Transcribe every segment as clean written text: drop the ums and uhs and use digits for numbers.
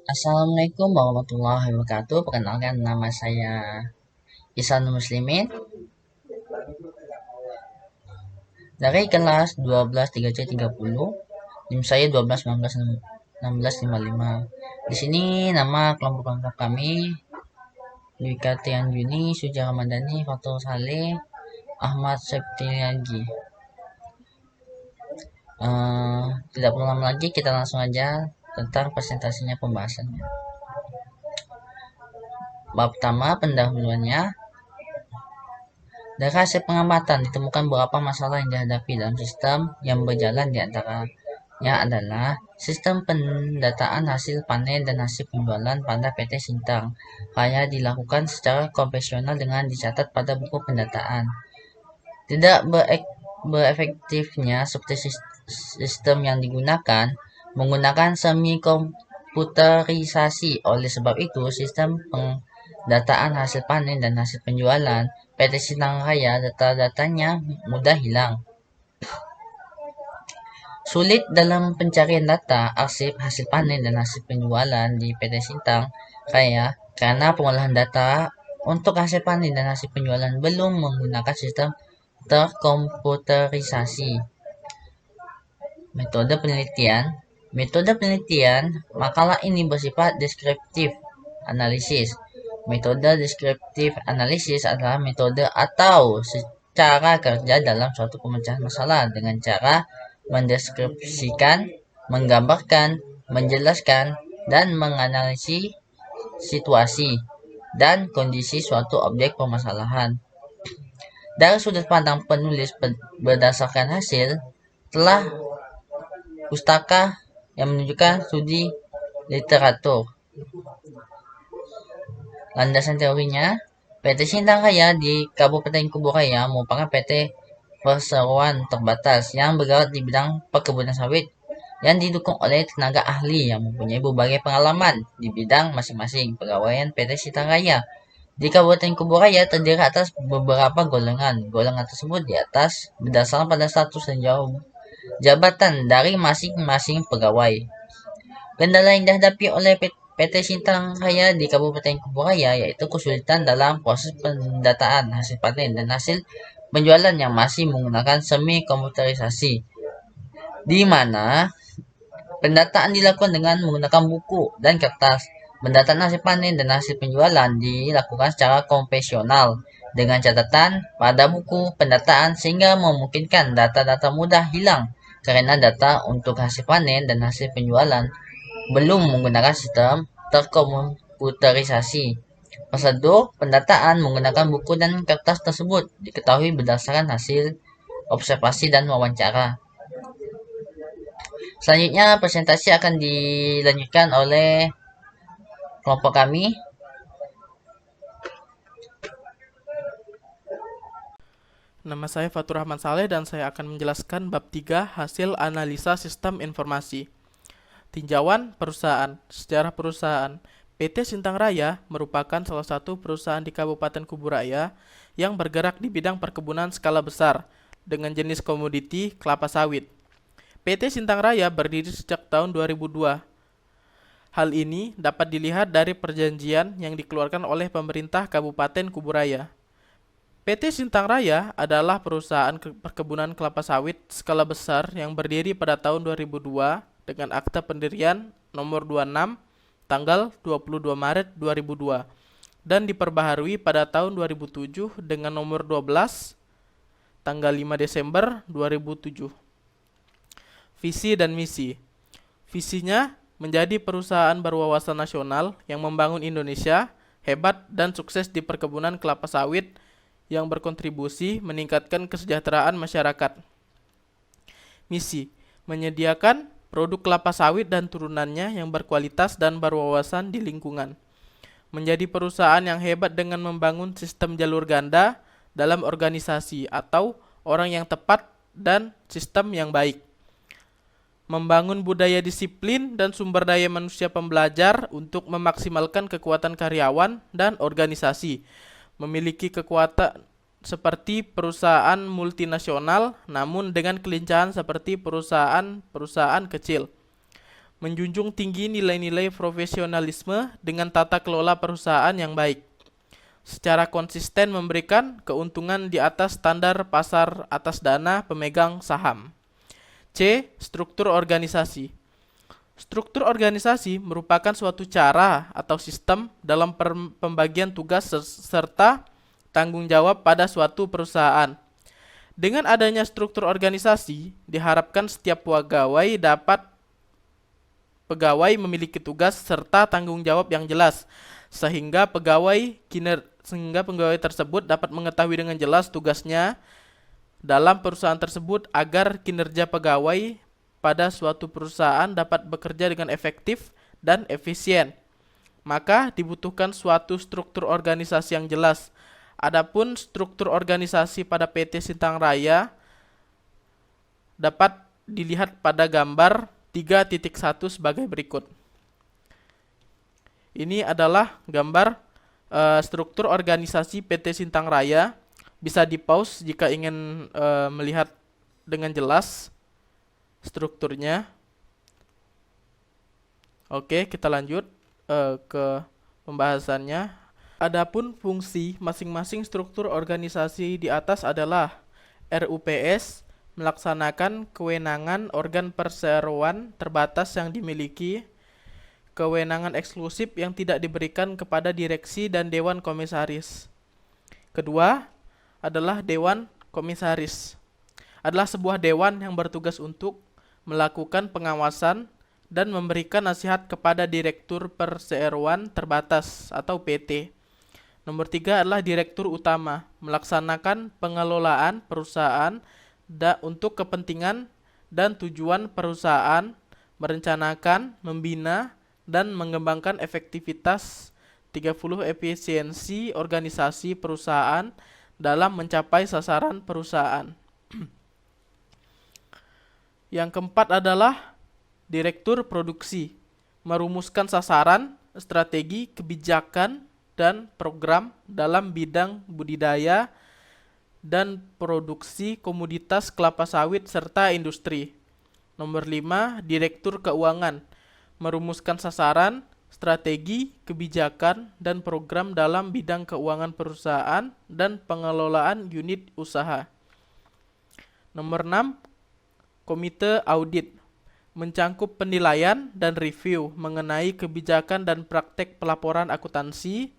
Assalamualaikum warahmatullahi wabarakatuh. Perkenalkan, nama saya Ihsan Muslimin dari kelas 12 3C 30. NIM saya 12 19 16 55. Di sini nama kelompok-kelompok kami: Dwika Tianjuni, Suja Ramadhani, Fatul Saleh, Ahmad Septiagi. Tidak perlu lama lagi, kita langsung aja tentang presentasinya, pembahasannya. Bab pertama, pendahuluannya. Dari hasil pengamatan ditemukan beberapa masalah yang dihadapi dalam sistem yang berjalan, di antaranya adalah sistem pendataan hasil panen dan hasil penjualan pada PT Sintang Raya dilakukan secara konvensional dengan dicatat pada buku pendataan. Tidak berefektifnya seperti sistem yang digunakan menggunakan semi komputerisasi. Oleh sebab itu, sistem pendataan hasil panen dan hasil penjualan PT Sintang Raya, data-datanya mudah hilang. Sulit dalam pencarian data arsip hasil panen dan hasil penjualan di PT Sintang Raya karena pengolahan data untuk hasil panen dan hasil penjualan belum menggunakan sistem terkomputerisasi. Metode penelitian. Metode penelitian makalah ini bersifat deskriptif analisis. Metode deskriptif analisis adalah metode atau cara kerja dalam suatu pemecahan masalah dengan cara mendeskripsikan, menggambarkan, menjelaskan, dan menganalisis situasi dan kondisi suatu objek permasalahan. Dari sudut pandang penulis, berdasarkan hasil telah pustaka yang menunjukkan studi literatur. Landasan teorinya, PT Sintang Raya di Kabupaten Kuburaya merupakan PT perseroan terbatas yang bergerak di bidang perkebunan sawit yang didukung oleh tenaga ahli yang mempunyai berbagai pengalaman di bidang masing-masing. Pegawaian PT Sintang Raya di Kabupaten Kuburaya terdiri atas beberapa golongan. Golongan tersebut di atas berdasarkan pada status dan jabatan dari masing-masing pegawai. Kendala yang dihadapi oleh PT Sintang Raya di Kabupaten Kuburaya yaitu kesulitan dalam proses pendataan hasil panen dan hasil penjualan yang masih menggunakan semi komputerisasi, di mana pendataan dilakukan dengan menggunakan buku dan kertas. Pendataan hasil panen dan hasil penjualan dilakukan secara konvensional dengan catatan pada buku pendataan sehingga memungkinkan data-data mudah hilang karena data untuk hasil panen dan hasil penjualan belum menggunakan sistem terkomputerisasi. Prosedur pendataan menggunakan buku dan kertas tersebut diketahui berdasarkan hasil observasi dan wawancara. Selanjutnya, presentasi akan dilanjutkan oleh kelompok kami. Nama saya Fatur Rahman Saleh dan saya akan menjelaskan bab 3 hasil analisa sistem informasi. Tinjauan perusahaan. Sejarah perusahaan. PT Sintang Raya merupakan salah satu perusahaan di Kabupaten Kuburaya yang bergerak di bidang perkebunan skala besar dengan jenis komoditi kelapa sawit. PT Sintang Raya berdiri sejak tahun 2002. Hal ini dapat dilihat dari perjanjian yang dikeluarkan oleh pemerintah Kabupaten Kuburaya. PT Sintang Raya adalah perusahaan perkebunan kelapa sawit skala besar yang berdiri pada tahun 2002 dengan akta pendirian nomor 26 tanggal 22 Maret 2002 dan diperbaharui pada tahun 2007 dengan nomor 12 tanggal 5 Desember 2007. Visi dan misi. Visinya menjadi perusahaan berwawasan nasional yang membangun Indonesia hebat dan sukses di perkebunan kelapa sawit yang berkontribusi meningkatkan kesejahteraan masyarakat. Misi, menyediakan produk kelapa sawit dan turunannya yang berkualitas dan berwawasan di lingkungan. Menjadi perusahaan yang hebat dengan membangun sistem jalur ganda dalam organisasi atau orang yang tepat dan sistem yang baik. Membangun budaya disiplin dan sumber daya manusia pembelajar untuk memaksimalkan kekuatan karyawan dan organisasi. Memiliki kekuatan seperti perusahaan multinasional namun dengan kelincahan seperti perusahaan kecil. menjunjung tinggi nilai-nilai profesionalisme dengan tata kelola perusahaan yang baik, secara konsisten memberikan keuntungan di atas standar pasar atas dana pemegang saham. C. Struktur organisasi. Struktur organisasi merupakan suatu cara atau sistem dalam pembagian tugas serta tanggung jawab pada suatu perusahaan. Dengan adanya struktur organisasi, diharapkan setiap pegawai memiliki tugas serta tanggung jawab yang jelas, sehingga pegawai tersebut dapat mengetahui dengan jelas tugasnya dalam perusahaan tersebut agar kinerja pegawai pada suatu perusahaan dapat bekerja dengan efektif dan efisien. Maka dibutuhkan suatu struktur organisasi yang jelas. Adapun struktur organisasi pada PT Sintang Raya dapat dilihat pada gambar 3.1 sebagai berikut. Ini adalah gambar struktur organisasi PT Sintang Raya. Bisa di-pause jika ingin melihat dengan jelas strukturnya. Oke, kita lanjut ke pembahasannya. Adapun fungsi masing-masing struktur organisasi di atas adalah RUPS melaksanakan kewenangan organ perseroan terbatas yang dimiliki kewenangan eksklusif yang tidak diberikan kepada direksi dan dewan komisaris. Kedua adalah dewan komisaris. Adalah sebuah dewan yang bertugas untuk melakukan pengawasan dan memberikan nasihat kepada direktur perseroan terbatas atau PT. Nomor 3 adalah direktur utama, melaksanakan pengelolaan perusahaan untuk kepentingan dan tujuan perusahaan, merencanakan, membina, dan mengembangkan efektivitas 30 efisiensi organisasi perusahaan dalam mencapai sasaran perusahaan. Yang keempat adalah direktur produksi, merumuskan sasaran, strategi, kebijakan, dan program dalam bidang budidaya dan produksi komoditas kelapa sawit serta industri. Nomor 5, direktur keuangan, merumuskan sasaran, strategi, kebijakan, dan program dalam bidang keuangan perusahaan dan pengelolaan unit usaha. Nomor 6, komite audit, mencangkup penilaian dan review mengenai kebijakan dan praktek pelaporan akuntansi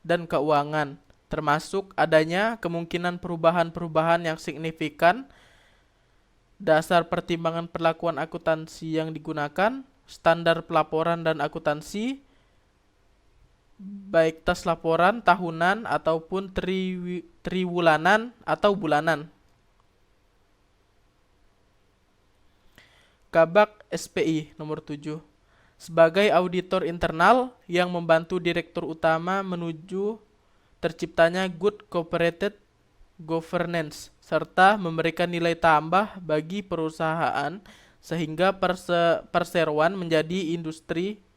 dan keuangan, termasuk adanya kemungkinan perubahan-perubahan yang signifikan, dasar pertimbangan perlakuan akuntansi yang digunakan, standar pelaporan dan akuntansi, baik tas laporan tahunan ataupun triwulanan atau bulanan. Kabak SPI nomor 7. Sebagai auditor internal yang membantu direktur utama menuju terciptanya good corporate governance serta memberikan nilai tambah bagi perusahaan sehingga perseroan menjadi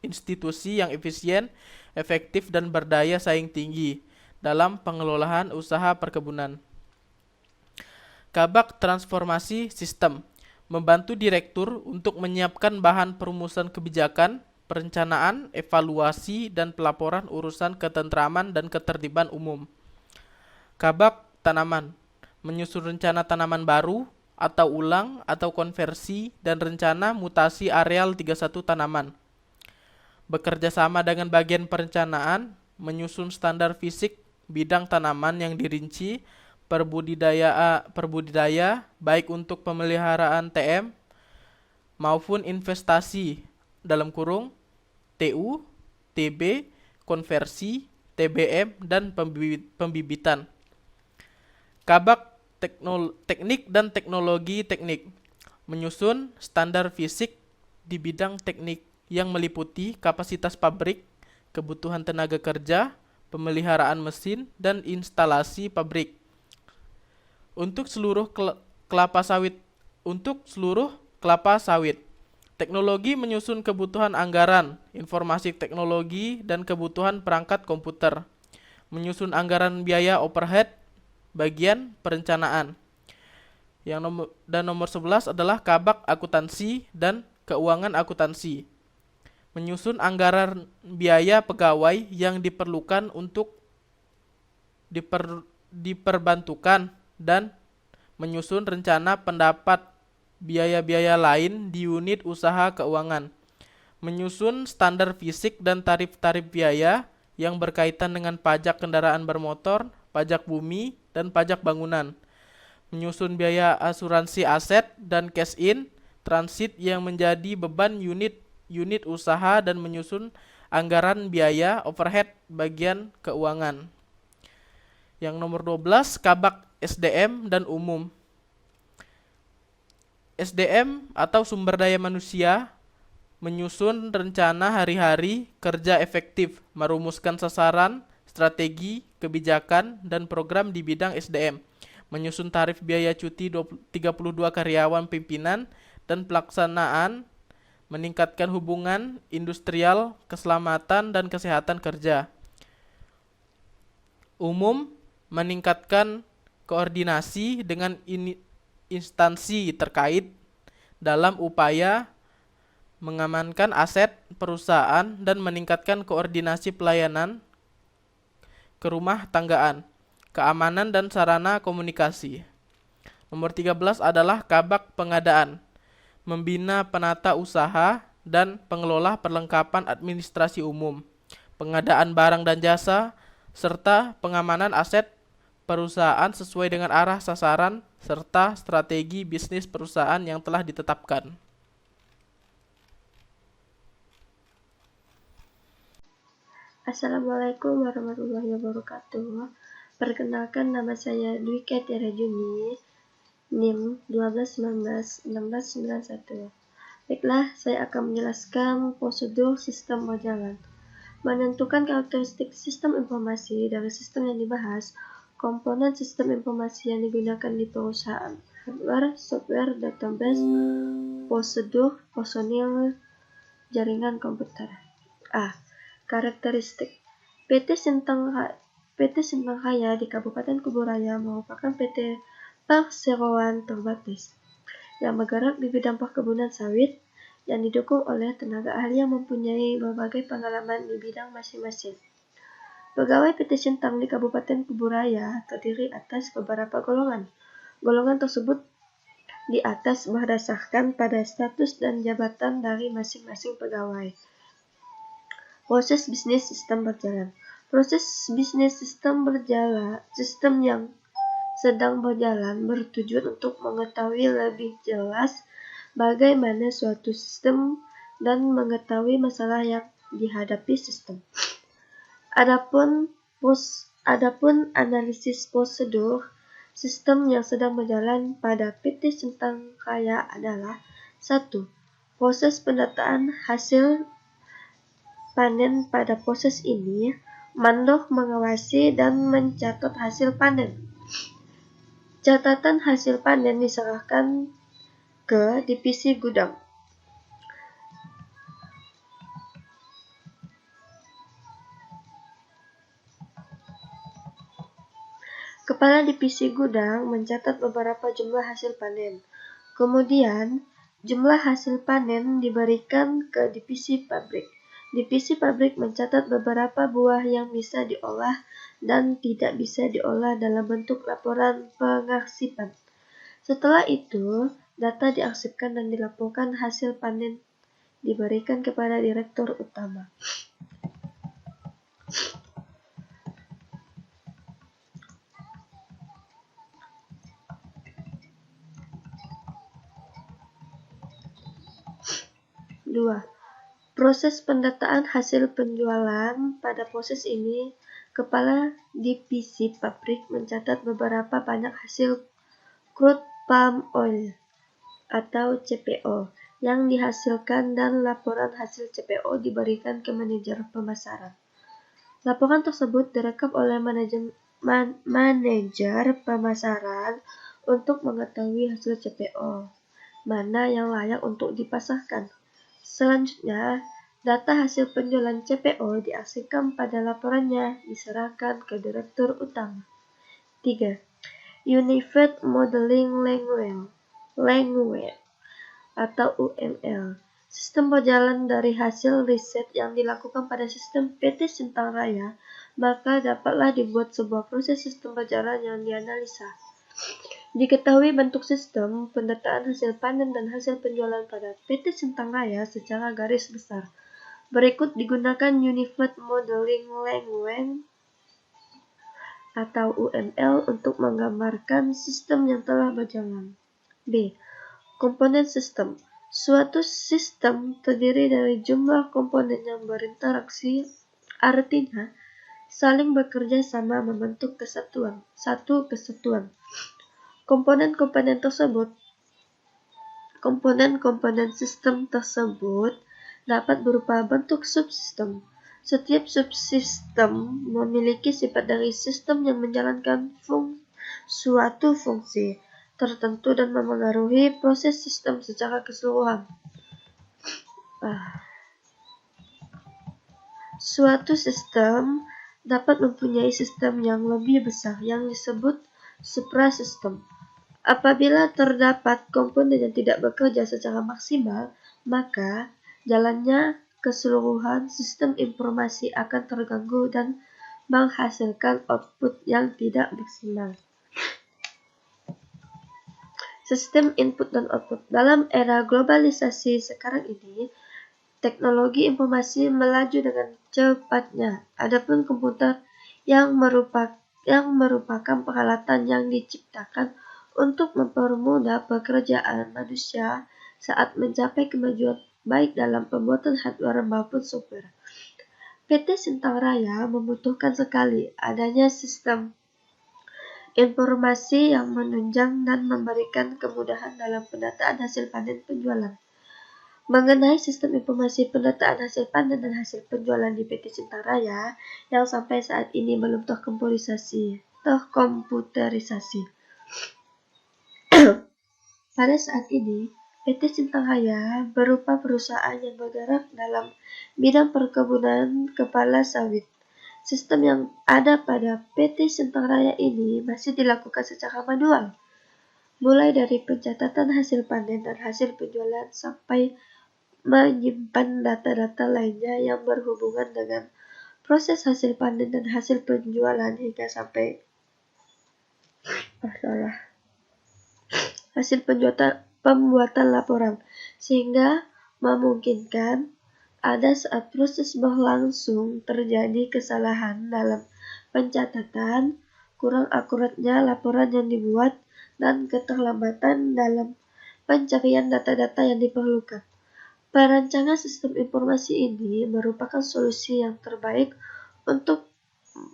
institusi yang efisien, efektif, dan berdaya saing tinggi dalam pengelolaan usaha perkebunan. Kabak transformasi sistem, membantu direktur untuk menyiapkan bahan perumusan kebijakan, perencanaan, evaluasi, dan pelaporan urusan ketentraman dan ketertiban umum. Kabak tanaman, menyusun rencana tanaman baru, atau ulang, atau konversi, dan rencana mutasi areal 31 tanaman. Bekerja sama dengan bagian perencanaan, menyusun standar fisik bidang tanaman yang dirinci, perbudidaya baik untuk pemeliharaan TM maupun investasi dalam kurung TU, TB, konversi, TBM, dan pembibitan. Kabak teknik dan teknologi teknik, menyusun standar fisik di bidang teknik yang meliputi kapasitas pabrik, kebutuhan tenaga kerja, pemeliharaan mesin, dan instalasi pabrik. Untuk seluruh kelapa sawit, teknologi menyusun kebutuhan anggaran, informasi teknologi, dan kebutuhan perangkat komputer, menyusun anggaran biaya overhead, bagian perencanaan. Nomor 11 adalah kabak akuntansi dan keuangan akuntansi, menyusun anggaran biaya pegawai yang diperlukan untuk diperbantukan, dan menyusun rencana pendapat biaya-biaya lain di unit usaha keuangan, menyusun standar fisik dan tarif-tarif biaya yang berkaitan dengan pajak kendaraan bermotor, pajak bumi, dan pajak bangunan, menyusun biaya asuransi aset dan cash in transit yang menjadi beban unit usaha, dan menyusun anggaran biaya overhead bagian keuangan. Yang nomor 12, kabak SDM dan umum. SDM atau sumber daya manusia menyusun rencana hari-hari kerja efektif, merumuskan sasaran, strategi, kebijakan, dan program di bidang SDM, menyusun tarif biaya cuti 32 karyawan pimpinan, dan pelaksanaan, meningkatkan hubungan industrial, keselamatan, dan kesehatan kerja. Umum, meningkatkan koordinasi dengan instansi terkait dalam upaya mengamankan aset perusahaan dan meningkatkan koordinasi pelayanan kerumah tanggaan, keamanan dan sarana komunikasi. Nomor 13 adalah kabak pengadaan, membina penata usaha dan pengelola perlengkapan administrasi umum, pengadaan barang dan jasa, serta pengamanan aset perusahaan sesuai dengan arah sasaran serta strategi bisnis perusahaan yang telah ditetapkan. Assalamualaikum warahmatullahi wabarakatuh. Perkenalkan, nama saya Dwi Tiara Juni, NIM 12191691. Baiklah, saya akan menjelaskan prosedur sistem berjalan. Menentukan karakteristik sistem informasi dari sistem yang dibahas, komponen sistem informasi yang digunakan di perusahaan, hardware, software, database, prosedur, personil, jaringan komputer. A. Karakteristik PT Sintang Raya di Kabupaten Kuburaya merupakan PT perseroan terbatas yang bergerak di bidang perkebunan sawit yang didukung oleh tenaga ahli yang mempunyai berbagai pengalaman di bidang masing-masing. Pegawai PT Sintang di Kabupaten Kuburaya terdiri atas beberapa golongan. Golongan tersebut di atas berdasarkan pada status dan jabatan dari masing-masing pegawai. Proses bisnis sistem berjalan. Proses bisnis sistem yang sedang berjalan bertujuan untuk mengetahui lebih jelas bagaimana suatu sistem dan mengetahui masalah yang dihadapi sistem. Adapun analisis prosedur sistem yang sedang berjalan pada PT Sintang Raya adalah 1. Proses pendataan hasil panen. Pada proses ini, mandor mengawasi dan mencatat hasil panen. Catatan hasil panen diserahkan ke divisi gudang. Kepala divisi gudang mencatat beberapa jumlah hasil panen. Kemudian, jumlah hasil panen diberikan ke divisi pabrik. Divisi pabrik mencatat beberapa buah yang bisa diolah dan tidak bisa diolah dalam bentuk laporan pengarsipan. Setelah itu, data diarsipkan dan dilaporkan hasil panen diberikan kepada direktur utama. Dua. Proses pendataan hasil penjualan. Pada proses ini, kepala divisi pabrik mencatat beberapa banyak hasil crude palm oil atau CPO yang dihasilkan dan laporan hasil CPO diberikan ke manajer pemasaran. Laporan tersebut direkam oleh manajer pemasaran untuk mengetahui hasil CPO mana yang layak untuk dipasarkan. Selanjutnya, data hasil penjualan CPO diarsipkan pada laporannya diserahkan ke direktur utama. 3. Unified Modeling Language atau UML. Sistem berjalan dari hasil riset yang dilakukan pada sistem PT Sintang Raya, maka dapatlah dibuat sebuah proses sistem berjalan yang dianalisa. Diketahui bentuk sistem pendataan hasil panen dan hasil penjualan pada PT Sintang Raya secara garis besar. Berikut digunakan Unified Modeling Language atau UML untuk menggambarkan sistem yang telah berjalan. B. Komponen sistem. Suatu sistem terdiri dari jumlah komponen yang berinteraksi, artinya saling bekerja sama membentuk satu kesatuan. Komponen sistem tersebut dapat berupa bentuk subsistem. Setiap subsistem memiliki sifat dari sistem yang menjalankan suatu fungsi tertentu dan memengaruhi proses sistem secara keseluruhan. Suatu sistem dapat mempunyai sistem yang lebih besar yang disebut suprasistem. Apabila terdapat komponen yang tidak bekerja secara maksimal, maka jalannya keseluruhan sistem informasi akan terganggu dan menghasilkan output yang tidak maksimal. Sistem input dan output. Dalam era globalisasi sekarang ini, teknologi informasi melaju dengan cepatnya. Adapun komputer yang merupakan peralatan yang diciptakan untuk mempermudah pekerjaan manusia saat mencapai kemajuan baik dalam pembuatan hardware maupun software. PT Sintang Raya membutuhkan sekali adanya sistem informasi yang menunjang dan memberikan kemudahan dalam pendataan hasil panen penjualan. Mengenai sistem informasi pendataan hasil panen dan hasil penjualan di PT Sintang Raya yang sampai saat ini belum terkomputerisasi. Pada saat ini, PT Sintang Raya berupa perusahaan yang bergerak dalam bidang perkebunan kepala sawit. Sistem yang ada pada PT Sintang Raya ini masih dilakukan secara manual, mulai dari pencatatan hasil panen dan hasil penjualan sampai menyimpan data-data lainnya yang berhubungan dengan proses hasil panen dan hasil penjualan hingga sampai hasil pembuatan laporan, sehingga memungkinkan ada saat proses berlangsung terjadi kesalahan dalam pencatatan, kurang akuratnya laporan yang dibuat, dan keterlambatan dalam pencarian data-data yang diperlukan. Perancangan sistem informasi ini merupakan solusi yang terbaik untuk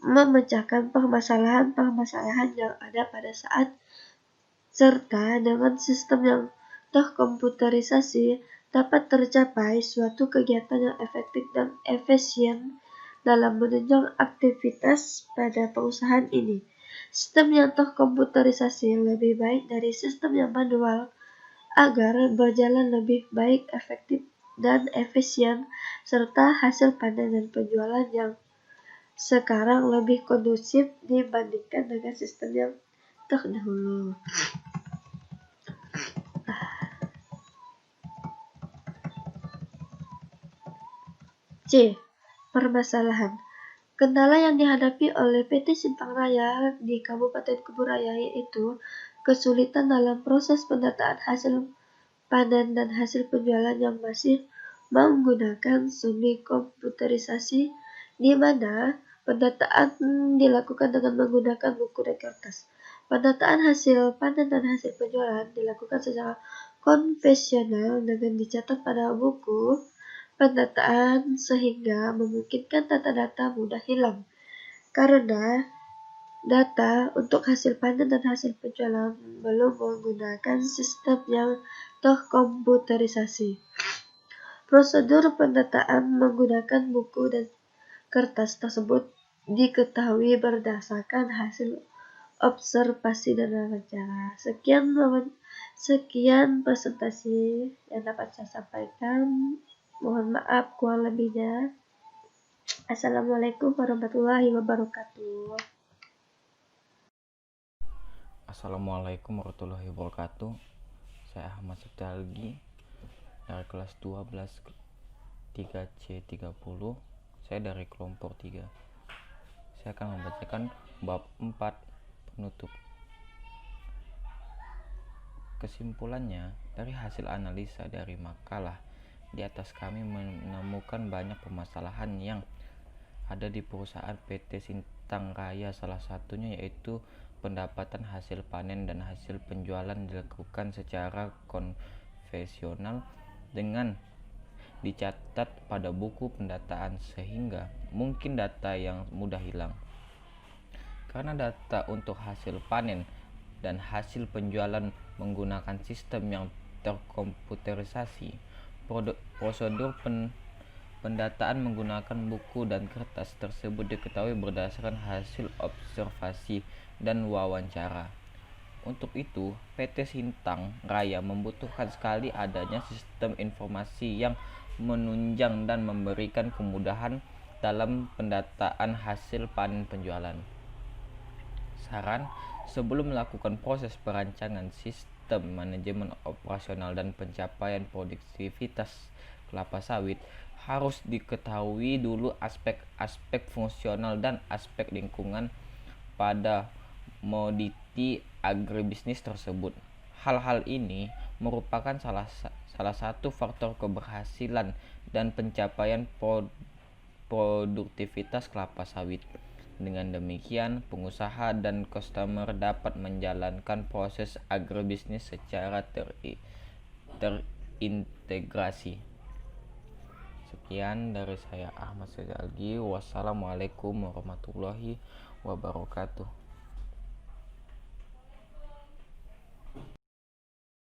memecahkan permasalahan-permasalahan yang ada pada saat serta dengan sistem yang terkomputerisasi dapat tercapai suatu kegiatan yang efektif dan efisien dalam menunjang aktivitas pada perusahaan ini. Sistem yang terkomputerisasi lebih baik dari sistem yang manual agar berjalan lebih baik, efektif, dan efisien, serta hasil panen dan penjualan yang sekarang lebih kondusif dibandingkan dengan sistem yang terdahulu. C. Permasalahan. Kendala yang dihadapi oleh PT Sintang Raya di Kabupaten Kuburaya yaitu kesulitan dalam proses pendataan hasil panen dan hasil penjualan yang masih menggunakan semi komputerisasi, di mana pendataan dilakukan dengan menggunakan buku dan kertas. Pendataan hasil panen dan hasil penjualan dilakukan secara konvensional dengan dicatat pada buku pendataan sehingga memungkinkan data-data mudah hilang. Karena data untuk hasil panen dan hasil penjualan belum menggunakan sistem yang terkomputerisasi. Prosedur pendataan menggunakan buku dan kertas tersebut diketahui berdasarkan hasil observasi dan wawancara. Sekian presentasi yang dapat saya sampaikan. Mohon maaf kurang lebihnya. Assalamualaikum warahmatullahi wabarakatuh. Assalamualaikum warahmatullahi wabarakatuh. Saya Ahmad Septialgi dari kelas 12 3C30. Saya dari kelompok 3. Saya akan membacakan bab 4 penutup. Kesimpulannya, dari hasil analisa dari makalah di atas kami menemukan banyak permasalahan yang ada di perusahaan PT Sintang Raya, salah satunya yaitu pendapatan hasil panen dan hasil penjualan dilakukan secara konvensional dengan dicatat pada buku pendataan sehingga mungkin data yang mudah hilang. Karena data untuk hasil panen dan hasil penjualan menggunakan sistem yang terkomputerisasi, prosedur pendataan menggunakan buku dan kertas tersebut diketahui berdasarkan hasil observasi dan wawancara. Untuk itu, PT Sintang Raya membutuhkan sekali adanya sistem informasi yang menunjang dan memberikan kemudahan dalam pendataan hasil panen penjualan. Saran, sebelum melakukan proses perancangan sistem manajemen operasional dan pencapaian produktivitas kelapa sawit, harus diketahui dulu aspek-aspek fungsional dan aspek lingkungan pada komoditi agribisnis tersebut. Hal-hal ini merupakan salah satu faktor keberhasilan dan pencapaian produktivitas kelapa sawit. Dengan demikian, pengusaha dan customer dapat menjalankan proses agribisnis secara terintegrasi. Sekian dari saya, Ahmad Sezalgi. Wassalamualaikum warahmatullahi wabarakatuh.